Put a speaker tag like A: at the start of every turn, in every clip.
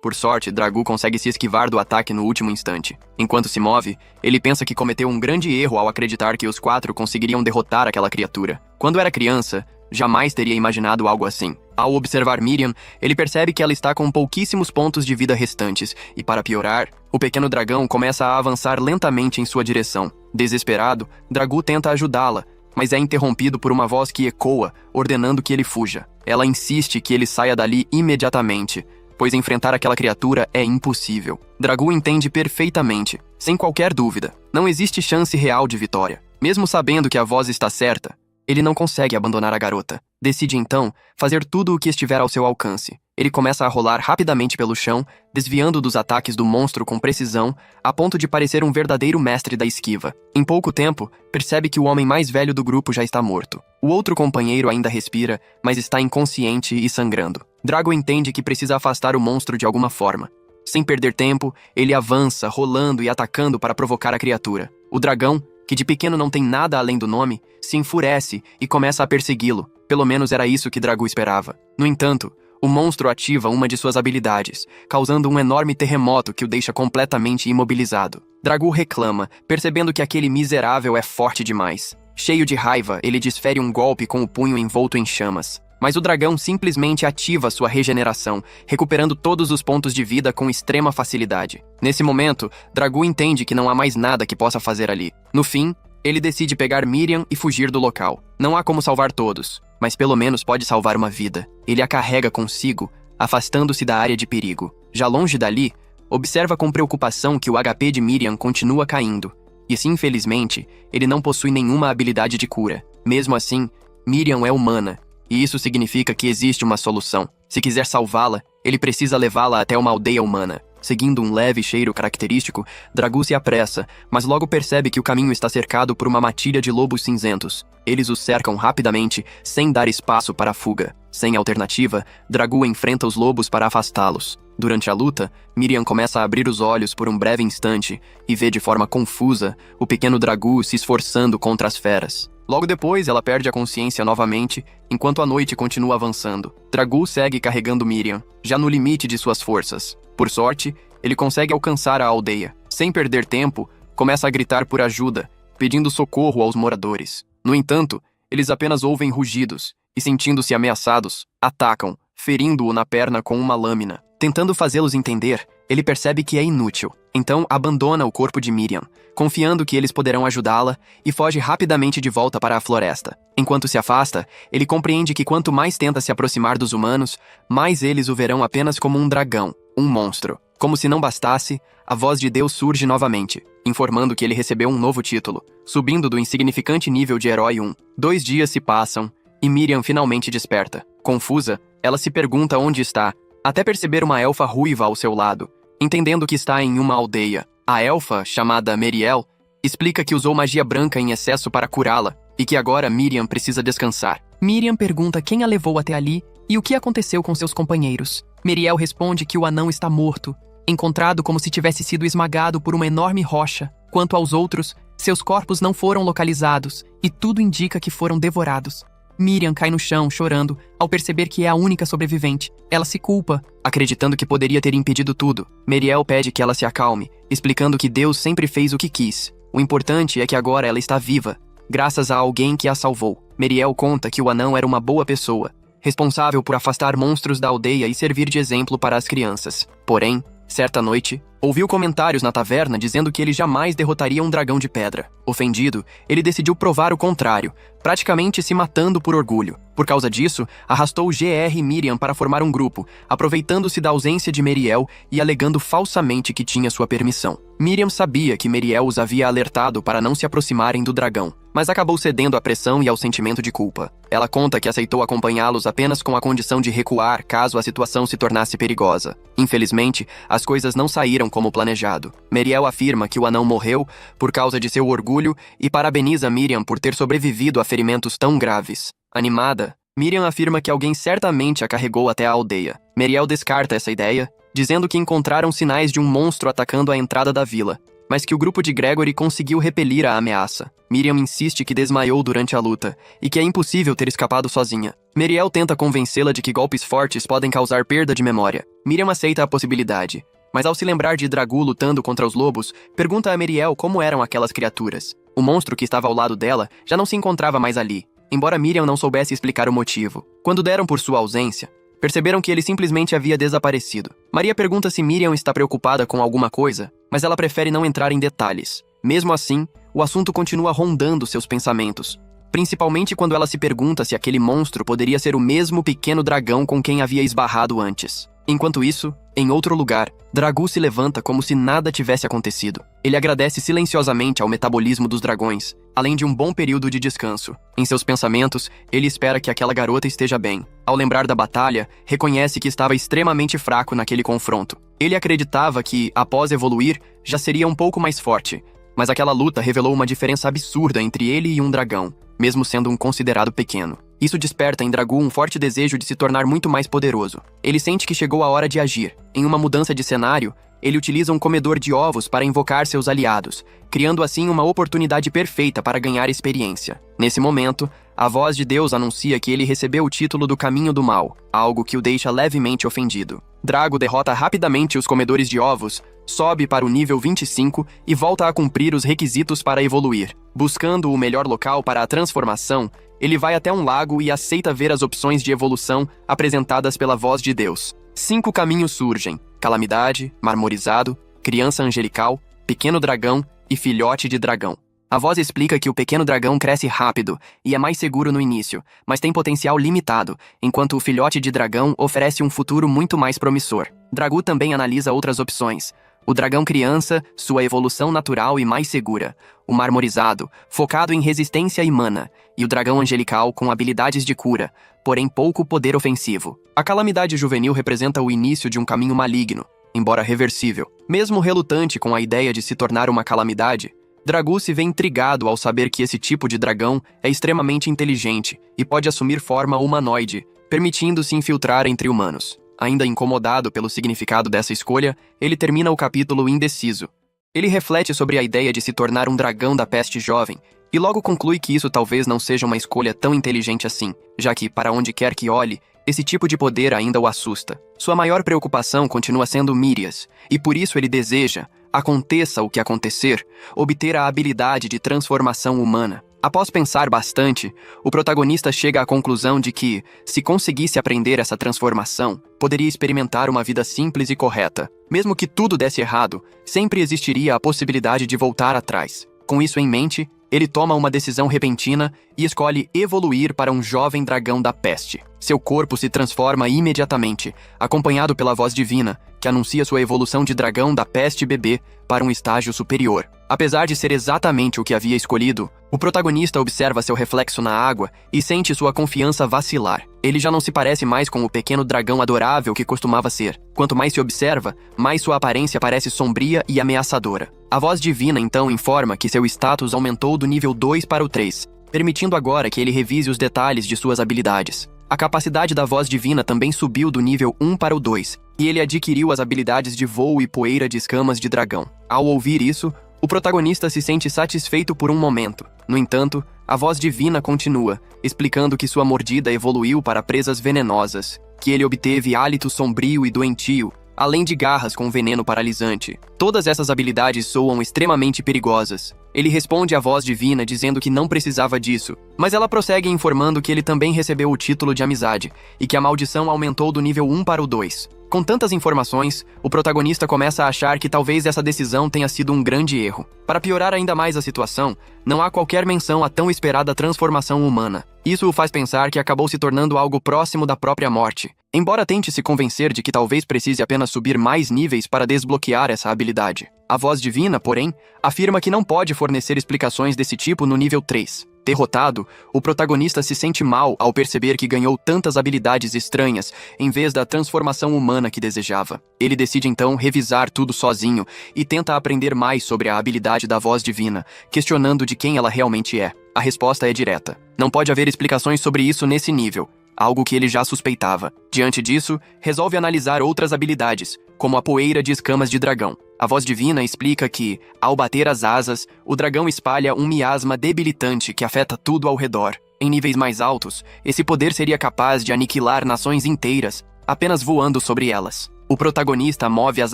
A: Por sorte, Dragu consegue se esquivar do ataque no último instante. Enquanto se move, ele pensa que cometeu um grande erro ao acreditar que os 4 conseguiriam derrotar aquela criatura. Quando era criança, jamais teria imaginado algo assim. Ao observar Miriam, ele percebe que ela está com pouquíssimos pontos de vida restantes, e para piorar, o pequeno dragão começa a avançar lentamente em sua direção. Desesperado, Dragu tenta ajudá-la, mas é interrompido por uma voz que ecoa, ordenando que ele fuja. Ela insiste que ele saia dali imediatamente, pois enfrentar aquela criatura é impossível. Dragu entende perfeitamente, sem qualquer dúvida. Não existe chance real de vitória. Mesmo sabendo que a voz está certa, ele não consegue abandonar a garota. Decide então fazer tudo o que estiver ao seu alcance. Ele começa a rolar rapidamente pelo chão, desviando dos ataques do monstro com precisão, a ponto de parecer um verdadeiro mestre da esquiva. Em pouco tempo, percebe que o homem mais velho do grupo já está morto. O outro companheiro ainda respira, mas está inconsciente e sangrando. Drago entende que precisa afastar o monstro de alguma forma. Sem perder tempo, ele avança, rolando e atacando para provocar a criatura. O dragão, que de pequeno não tem nada além do nome, se enfurece e começa a persegui-lo. Pelo menos era isso que Dragu esperava. No entanto, o monstro ativa uma de suas habilidades, causando um enorme terremoto que o deixa completamente imobilizado. Dragu reclama, percebendo que aquele miserável é forte demais. Cheio de raiva, ele desfere um golpe com o punho envolto em chamas. Mas o dragão simplesmente ativa sua regeneração, recuperando todos os pontos de vida com extrema facilidade. Nesse momento, Dragu entende que não há mais nada que possa fazer ali. No fim, ele decide pegar Miriam e fugir do local. Não há como salvar todos, mas pelo menos pode salvar uma vida. Ele a carrega consigo, afastando-se da área de perigo. Já longe dali, observa com preocupação que o HP de Miriam continua caindo. E se infelizmente, ele não possui nenhuma habilidade de cura. Mesmo assim, Miriam é humana. E isso significa que existe uma solução. Se quiser salvá-la, ele precisa levá-la até uma aldeia humana. Seguindo um leve cheiro característico, Dragu se apressa, mas logo percebe que o caminho está cercado por uma matilha de lobos cinzentos. Eles o cercam rapidamente, sem dar espaço para a fuga. Sem alternativa, Dragu enfrenta os lobos para afastá-los. Durante a luta, Miriam começa a abrir os olhos por um breve instante e vê de forma confusa o pequeno Dragu se esforçando contra as feras. Logo depois, ela perde a consciência novamente, enquanto a noite continua avançando. Dragu segue carregando Miriam, já no limite de suas forças. Por sorte, ele consegue alcançar a aldeia. Sem perder tempo, começa a gritar por ajuda, pedindo socorro aos moradores. No entanto, eles apenas ouvem rugidos e, sentindo-se ameaçados, atacam, ferindo-o na perna com uma lâmina. Tentando fazê-los entender, ele percebe que é inútil. Então abandona o corpo de Miriam, confiando que eles poderão ajudá-la, e foge rapidamente de volta para a floresta. Enquanto se afasta, ele compreende que quanto mais tenta se aproximar dos humanos, mais eles o verão apenas como um dragão, um monstro. Como se não bastasse, a voz de Deus surge novamente, informando que ele recebeu um novo título, subindo do insignificante nível de Herói 1. 2 dias se passam, e Miriam finalmente desperta. Confusa, ela se pergunta onde está, até perceber uma elfa ruiva ao seu lado, entendendo que está em uma aldeia. A elfa, chamada Meriel, explica que usou magia branca em excesso para curá-la, e que agora Miriam precisa descansar. Miriam pergunta quem a levou até ali e o que aconteceu com seus companheiros. Meriel responde que o anão está morto, encontrado como se tivesse sido esmagado por uma enorme rocha. Quanto aos outros, seus corpos não foram localizados, e tudo indica que foram devorados. Miriam cai no chão, chorando, ao perceber que é a única sobrevivente. Ela se culpa, acreditando que poderia ter impedido tudo. Meriel pede que ela se acalme, explicando que Deus sempre fez o que quis. O importante é que agora ela está viva, graças a alguém que a salvou. Meriel conta que o anão era uma boa pessoa, responsável por afastar monstros da aldeia e servir de exemplo para as crianças. Porém, certa noite, ouviu comentários na taverna dizendo que ele jamais derrotaria um dragão de pedra. Ofendido, ele decidiu provar o contrário, praticamente se matando por orgulho. Por causa disso, arrastou GR e Miriam para formar um grupo, aproveitando-se da ausência de Meriel e alegando falsamente que tinha sua permissão. Miriam sabia que Meriel os havia alertado para não se aproximarem do dragão, mas acabou cedendo à pressão e ao sentimento de culpa. Ela conta que aceitou acompanhá-los apenas com a condição de recuar caso a situação se tornasse perigosa. Infelizmente, as coisas não saíram como planejado. Meriel afirma que o anão morreu por causa de seu orgulho e parabeniza Miriam por ter sobrevivido a ferimentos tão graves. Animada, Miriam afirma que alguém certamente a carregou até a aldeia. Meriel descarta essa ideia, dizendo que encontraram sinais de um monstro atacando a entrada da vila. mas que o grupo de Gregory conseguiu repelir a ameaça. Miriam insiste que desmaiou durante a luta e que é impossível ter escapado sozinha. Meriel tenta convencê-la de que golpes fortes podem causar perda de memória. Miriam aceita a possibilidade, mas ao se lembrar de Dragu lutando contra os lobos, pergunta a Meriel como eram aquelas criaturas. O monstro que estava ao lado dela já não se encontrava mais ali, embora Miriam não soubesse explicar o motivo. Quando deram por sua ausência, perceberam que ele simplesmente havia desaparecido. Maria pergunta se Miriam está preocupada com alguma coisa, mas ela prefere não entrar em detalhes. Mesmo assim, o assunto continua rondando seus pensamentos, principalmente quando ela se pergunta se aquele monstro poderia ser o mesmo pequeno dragão com quem havia esbarrado antes. Enquanto isso, em outro lugar, Dragu se levanta como se nada tivesse acontecido. Ele agradece silenciosamente ao metabolismo dos dragões, além de um bom período de descanso. Em seus pensamentos, ele espera que aquela garota esteja bem. Ao lembrar da batalha, reconhece que estava extremamente fraco naquele confronto. Ele acreditava que, após evoluir, já seria um pouco mais forte, mas aquela luta revelou uma diferença absurda entre ele e um dragão, mesmo sendo um considerado pequeno. Isso desperta em Dragu um forte desejo de se tornar muito mais poderoso. Ele sente que chegou a hora de agir. Em uma mudança de cenário, ele utiliza um comedor de ovos para invocar seus aliados, criando assim uma oportunidade perfeita para ganhar experiência. Nesse momento, a voz de Deus anuncia que ele recebeu o título do Caminho do Mal, algo que o deixa levemente ofendido. Dragu derrota rapidamente os comedores de ovos, sobe para o nível 25 e volta a cumprir os requisitos para evoluir. Buscando o melhor local para a transformação, ele vai até um lago e aceita ver as opções de evolução apresentadas pela voz de Deus. 5 caminhos surgem: Calamidade, Marmorizado, Criança Angelical, Pequeno Dragão e Filhote de Dragão. A voz explica que o pequeno dragão cresce rápido e é mais seguro no início, mas tem potencial limitado, enquanto o filhote de dragão oferece um futuro muito mais promissor. Dragu também analisa outras opções: o dragão criança, sua evolução natural e mais segura; o marmorizado, focado em resistência e mana; e o dragão angelical com habilidades de cura, porém pouco poder ofensivo. A calamidade juvenil representa o início de um caminho maligno, embora reversível. Mesmo relutante com a ideia de se tornar uma calamidade, Dragu se vê intrigado ao saber que esse tipo de dragão é extremamente inteligente e pode assumir forma humanoide, permitindo-se infiltrar entre humanos. Ainda incomodado pelo significado dessa escolha, ele termina o capítulo indeciso. Ele reflete sobre a ideia de se tornar um dragão da peste jovem, e logo conclui que isso talvez não seja uma escolha tão inteligente assim, já que, para onde quer que olhe, esse tipo de poder ainda o assusta. Sua maior preocupação continua sendo Mirias, e por isso ele deseja, aconteça o que acontecer, obter a habilidade de transformação humana. Após pensar bastante, o protagonista chega à conclusão de que, se conseguisse aprender essa transformação, poderia experimentar uma vida simples e correta. Mesmo que tudo desse errado, sempre existiria a possibilidade de voltar atrás. Com isso em mente, ele toma uma decisão repentina e escolhe evoluir para um jovem dragão da peste. Seu corpo se transforma imediatamente, acompanhado pela voz divina, que anuncia sua evolução de dragão da peste bebê para um estágio superior. Apesar de ser exatamente o que havia escolhido, o protagonista observa seu reflexo na água e sente sua confiança vacilar. Ele já não se parece mais com o pequeno dragão adorável que costumava ser. Quanto mais se observa, mais sua aparência parece sombria e ameaçadora. A voz divina então informa que seu status aumentou do nível 2 para o 3, permitindo agora que ele revise os detalhes de suas habilidades. A capacidade da voz divina também subiu do nível 1 para o 2, e ele adquiriu as habilidades de voo e poeira de escamas de dragão. Ao ouvir isso, o protagonista se sente satisfeito por um momento. No entanto, a voz divina continua, explicando que sua mordida evoluiu para presas venenosas, que ele obteve hálito sombrio e doentio, além de garras com veneno paralisante. Todas essas habilidades soam extremamente perigosas. Ele responde à voz divina dizendo que não precisava disso, mas ela prossegue informando que ele também recebeu o título de amizade e que a maldição aumentou do nível 1 para o 2. Com tantas informações, o protagonista começa a achar que talvez essa decisão tenha sido um grande erro. Para piorar ainda mais a situação, não há qualquer menção à tão esperada transformação humana. Isso o faz pensar que acabou se tornando algo próximo da própria morte. Embora tente se convencer de que talvez precise apenas subir mais níveis para desbloquear essa habilidade. A voz divina, porém, afirma que não pode fornecer explicações desse tipo no nível 3. Derrotado, o protagonista se sente mal ao perceber que ganhou tantas habilidades estranhas em vez da transformação humana que desejava. Ele decide então revisar tudo sozinho e tenta aprender mais sobre a habilidade da voz divina, questionando de quem ela realmente é. A resposta é direta: não pode haver explicações sobre isso nesse nível, algo que ele já suspeitava. Diante disso, resolve analisar outras habilidades, como a poeira de escamas de dragão. A voz divina explica que, ao bater as asas, o dragão espalha um miasma debilitante que afeta tudo ao redor. Em níveis mais altos, esse poder seria capaz de aniquilar nações inteiras, apenas voando sobre elas. O protagonista move as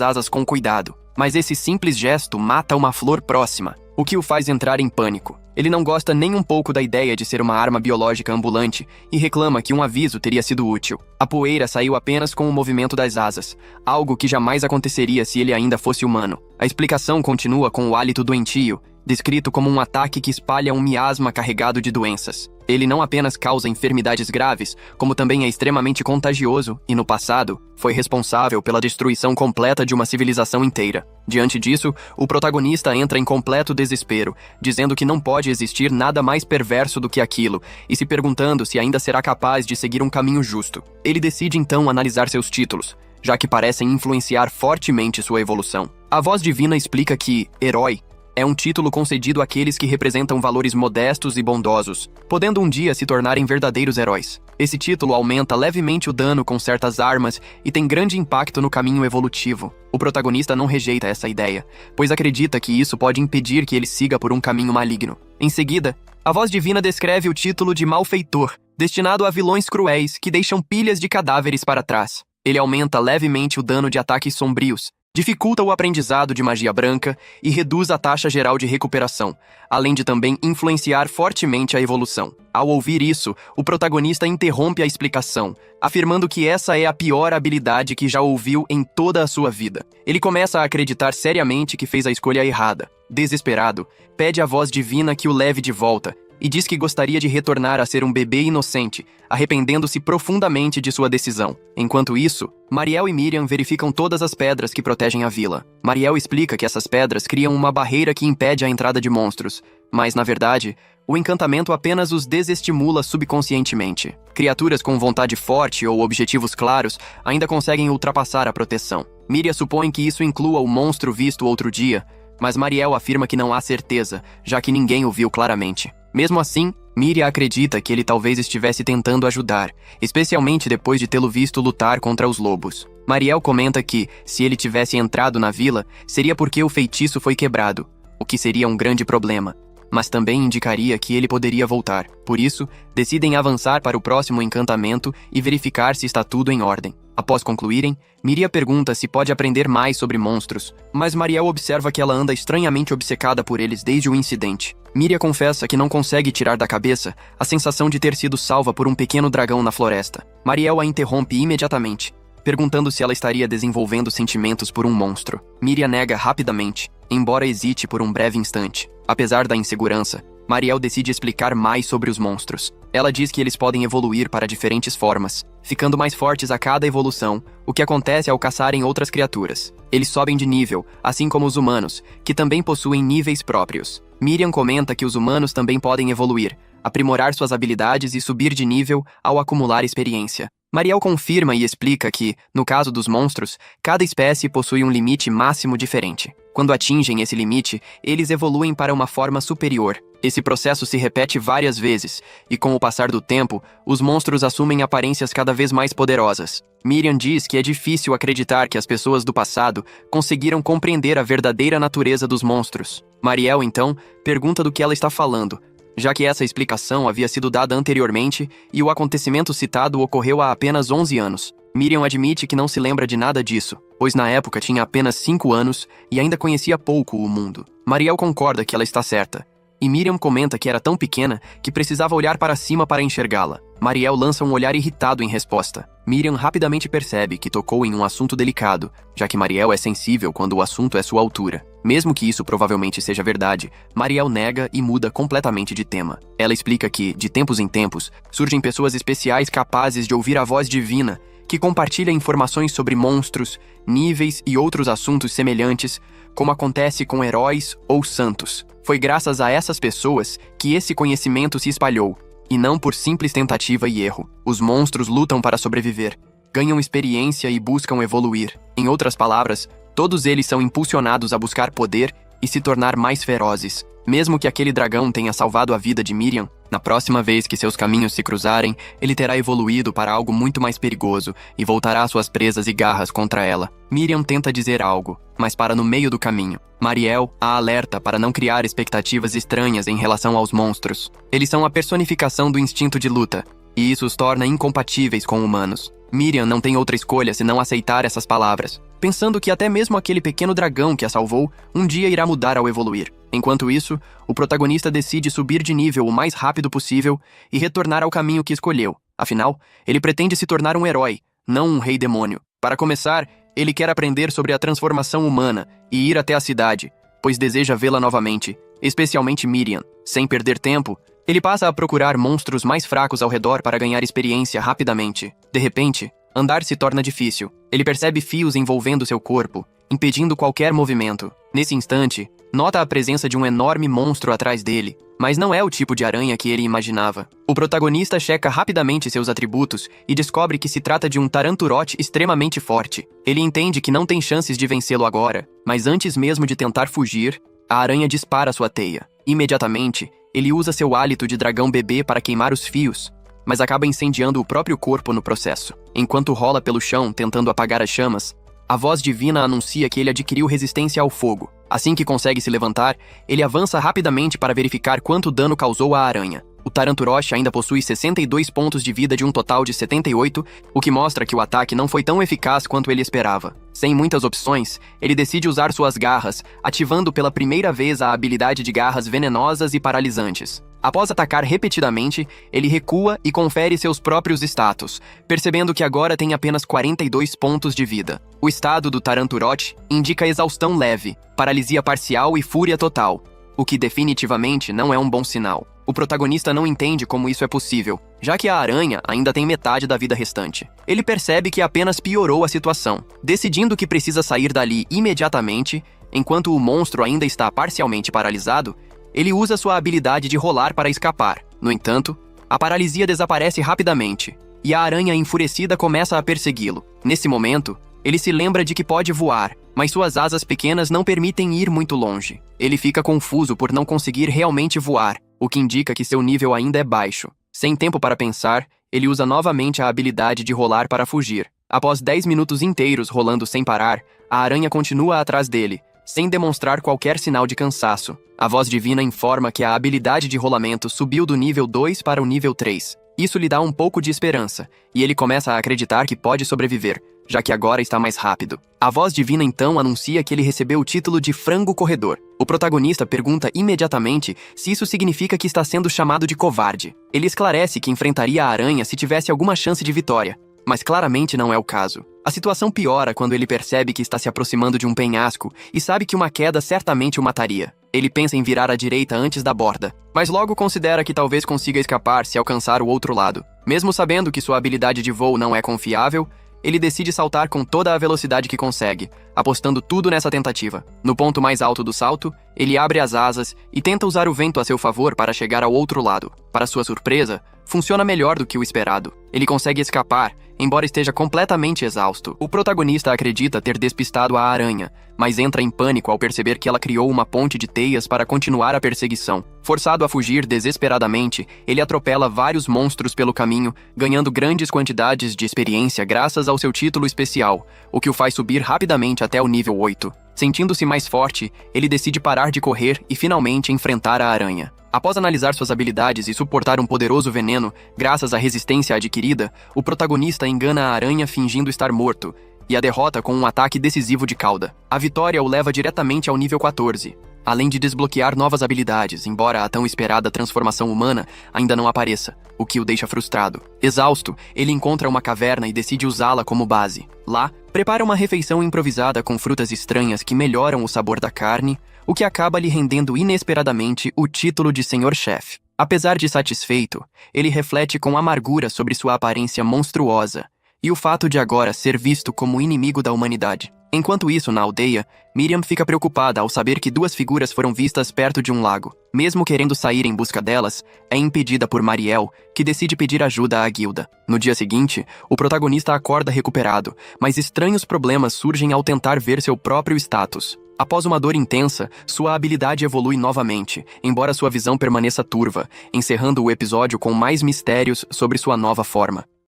A: asas com cuidado, mas esse simples gesto mata uma flor próxima, o que o faz entrar em pânico. Ele não gosta nem um pouco da ideia de ser uma arma biológica ambulante e reclama que um aviso teria sido útil. A poeira saiu apenas com o movimento das asas, algo que jamais aconteceria se ele ainda fosse humano. A explicação continua com o hálito doentio, descrito como um ataque que espalha um miasma carregado de doenças. Ele não apenas causa enfermidades graves, como também é extremamente contagioso e, no passado, foi responsável pela destruição completa de uma civilização inteira. Diante disso, o protagonista entra em completo desespero, dizendo que não pode existir nada mais perverso do que aquilo, e se perguntando se ainda será capaz de seguir um caminho justo. Ele decide então analisar seus títulos, já que parecem influenciar fortemente sua evolução. A voz divina explica que herói é um título concedido àqueles que representam valores modestos e bondosos, podendo um dia se tornarem verdadeiros heróis. Esse título aumenta levemente o dano com certas armas e tem grande impacto no caminho evolutivo. O protagonista não rejeita essa ideia, pois acredita que isso pode impedir que ele siga por um caminho maligno. Em seguida, a voz divina descreve o título de malfeitor, destinado a vilões cruéis que deixam pilhas de cadáveres para trás. Ele aumenta levemente o dano de ataques sombrios, dificulta o aprendizado de magia branca e reduz a taxa geral de recuperação, além de também influenciar fortemente a evolução. Ao ouvir isso, o protagonista interrompe a explicação, afirmando que essa é a pior habilidade que já ouviu em toda a sua vida. Ele começa a acreditar seriamente que fez a escolha errada. Desesperado, pede à voz divina que o leve de volta, e diz que gostaria de retornar a ser um bebê inocente, arrependendo-se profundamente de sua decisão. Enquanto isso, Mariel e Miriam verificam todas as pedras que protegem a vila. Mariel explica que essas pedras criam uma barreira que impede a entrada de monstros, mas, na verdade, o encantamento apenas os desestimula subconscientemente. Criaturas com vontade forte ou objetivos claros ainda conseguem ultrapassar a proteção. Miriam supõe que isso inclua o monstro visto outro dia, mas Mariel afirma que não há certeza, já que ninguém o viu claramente. Mesmo assim, Miriam acredita que ele talvez estivesse tentando ajudar, especialmente depois de tê-lo visto lutar contra os lobos. Mariel comenta que, se ele tivesse entrado na vila, seria porque o feitiço foi quebrado, o que seria um grande problema, mas também indicaria que ele poderia voltar. Por isso, decidem avançar para o próximo encantamento e verificar se está tudo em ordem. Após concluírem, Miriam pergunta se pode aprender mais sobre monstros, mas Mariel observa que ela anda estranhamente obcecada por eles desde o incidente. Miriam confessa que não consegue tirar da cabeça a sensação de ter sido salva por um pequeno dragão na floresta. Mariel a interrompe imediatamente, perguntando se ela estaria desenvolvendo sentimentos por um monstro. Miriam nega rapidamente, embora hesite por um breve instante. Apesar da insegurança, Mariel decide explicar mais sobre os monstros. Ela diz que eles podem evoluir para diferentes formas, ficando mais fortes a cada evolução, o que acontece ao caçarem outras criaturas. Eles sobem de nível, assim como os humanos, que também possuem níveis próprios. Miriam comenta que os humanos também podem evoluir, aprimorar suas habilidades e subir de nível ao acumular experiência. Mariel confirma e explica que, no caso dos monstros, cada espécie possui um limite máximo diferente. Quando atingem esse limite, eles evoluem para uma forma superior. Esse processo se repete várias vezes, e com o passar do tempo, os monstros assumem aparências cada vez mais poderosas. Miriam diz que é difícil acreditar que as pessoas do passado conseguiram compreender a verdadeira natureza dos monstros. Mariel, então, pergunta do que ela está falando, já que essa explicação havia sido dada anteriormente e o acontecimento citado ocorreu há apenas 11 anos. Miriam admite que não se lembra de nada disso, pois na época tinha apenas 5 anos e ainda conhecia pouco o mundo. Mariel concorda que ela está certa, e Miriam comenta que era tão pequena que precisava olhar para cima para enxergá-la. Mariel lança um olhar irritado em resposta. Miriam rapidamente percebe que tocou em um assunto delicado, já que Mariel é sensível quando o assunto é sua altura. Mesmo que isso provavelmente seja verdade, Mariel nega e muda completamente de tema. Ela explica que, de tempos em tempos, surgem pessoas especiais capazes de ouvir a voz divina, que compartilha informações sobre monstros, níveis e outros assuntos semelhantes, como acontece com heróis ou santos. Foi graças a essas pessoas que esse conhecimento se espalhou, e não por simples tentativa e erro. Os monstros lutam para sobreviver, ganham experiência e buscam evoluir. Em outras palavras, todos eles são impulsionados a buscar poder e se tornar mais ferozes. Mesmo que aquele dragão tenha salvado a vida de Miriam, na próxima vez que seus caminhos se cruzarem, ele terá evoluído para algo muito mais perigoso e voltará às suas presas e garras contra ela. Miriam tenta dizer algo, mas para no meio do caminho. Mariel a alerta para não criar expectativas estranhas em relação aos monstros. Eles são a personificação do instinto de luta, e isso os torna incompatíveis com humanos. Miriam não tem outra escolha senão aceitar essas palavras, pensando que até mesmo aquele pequeno dragão que a salvou um dia irá mudar ao evoluir. Enquanto isso, o protagonista decide subir de nível o mais rápido possível e retornar ao caminho que escolheu. Afinal, ele pretende se tornar um herói, não um rei demônio. Para começar, ele quer aprender sobre a transformação humana e ir até a cidade, pois deseja vê-la novamente, especialmente Miriam. Sem perder tempo, ele passa a procurar monstros mais fracos ao redor para ganhar experiência rapidamente. De repente, andar se torna difícil. Ele percebe fios envolvendo seu corpo, impedindo qualquer movimento. Nesse instante, nota a presença de um enorme monstro atrás dele, mas não é o tipo de aranha que ele imaginava. O protagonista checa rapidamente seus atributos e descobre que se trata de um taranturote extremamente forte. Ele entende que não tem chances de vencê-lo agora, mas antes mesmo de tentar fugir, a aranha dispara sua teia. Imediatamente, ele usa seu hálito de dragão bebê para queimar os fios, mas acaba incendiando o próprio corpo no processo. Enquanto rola pelo chão tentando apagar as chamas, a voz divina anuncia que ele adquiriu resistência ao fogo. Assim que consegue se levantar, ele avança rapidamente para verificar quanto dano causou à aranha. O Taranturote ainda possui 62 pontos de vida de um total de 78, o que mostra que o ataque não foi tão eficaz quanto ele esperava. Sem muitas opções, ele decide usar suas garras, ativando pela primeira vez a habilidade de garras venenosas e paralisantes. Após atacar repetidamente, ele recua e confere seus próprios status, percebendo que agora tem apenas 42 pontos de vida. O estado do Taranturote indica exaustão leve, paralisia parcial e fúria total, o que definitivamente não é um bom sinal. O protagonista não entende como isso é possível, já que a aranha ainda tem metade da vida restante. Ele percebe que apenas piorou a situação, decidindo que precisa sair dali imediatamente. Enquanto o monstro ainda está parcialmente paralisado, ele usa sua habilidade de rolar para escapar. No entanto, a paralisia desaparece rapidamente, e a aranha enfurecida começa a persegui-lo. Nesse momento, ele se lembra de que pode voar, mas suas asas pequenas não permitem ir muito longe. Ele fica confuso por não conseguir realmente voar, o que indica que seu nível ainda é baixo. Sem tempo para pensar, ele usa novamente a habilidade de rolar para fugir. Após 10 minutos inteiros rolando sem parar, a aranha continua atrás dele, sem demonstrar qualquer sinal de cansaço. A voz divina informa que a habilidade de rolamento subiu do nível 2 para o nível 3. Isso lhe dá um pouco de esperança, e ele começa a acreditar que pode sobreviver, já que agora está mais rápido. A voz divina então anuncia que ele recebeu o título de Frango Corredor. O protagonista pergunta imediatamente se isso significa que está sendo chamado de covarde. Ele esclarece que enfrentaria a aranha se tivesse alguma chance de vitória, mas claramente não é o caso. A situação piora quando ele percebe que está se aproximando de um penhasco e sabe que uma queda certamente o mataria. Ele pensa em virar à direita antes da borda, mas logo considera que talvez consiga escapar se alcançar o outro lado. Mesmo sabendo que sua habilidade de voo não é confiável, ele decide saltar com toda a velocidade que consegue, apostando tudo nessa tentativa. No ponto mais alto do salto, ele abre as asas e tenta usar o vento a seu favor para chegar ao outro lado. Para sua surpresa, funciona melhor do que o esperado. Ele consegue escapar, embora esteja completamente exausto. O protagonista acredita ter despistado a aranha, mas entra em pânico ao perceber que ela criou uma ponte de teias para continuar a perseguição. Forçado a fugir desesperadamente, ele atropela vários monstros pelo caminho, ganhando grandes quantidades de experiência graças ao seu título especial, o que o faz subir rapidamente até o nível 8. Sentindo-se mais forte, ele decide parar de correr e finalmente enfrentar a aranha. Após analisar suas habilidades e suportar um poderoso veneno, graças à resistência adquirida, o protagonista engana a aranha fingindo estar morto, e a derrota com um ataque decisivo de cauda. A vitória o leva diretamente ao nível 14, além de desbloquear novas habilidades, embora a tão esperada transformação humana ainda não apareça, o que o deixa frustrado. Exausto, ele encontra uma caverna e decide usá-la como base. Lá, prepara uma refeição improvisada com frutas estranhas que melhoram o sabor da carne, o que acaba lhe rendendo inesperadamente o título de Senhor Chefe. Apesar de satisfeito, ele reflete com amargura sobre sua aparência monstruosa e o fato de agora ser visto como inimigo da humanidade. Enquanto isso, na aldeia, Miriam fica preocupada ao saber que duas figuras foram vistas perto de um lago. Mesmo querendo sair em busca delas, é impedida por Mariel, que decide pedir ajuda à guilda. No dia seguinte, o protagonista acorda recuperado, mas estranhos problemas surgem ao tentar ver seu próprio status. Após uma dor intensa, sua habilidade evolui novamente, embora sua visão permaneça turva, encerrando o episódio com mais mistérios sobre sua nova forma.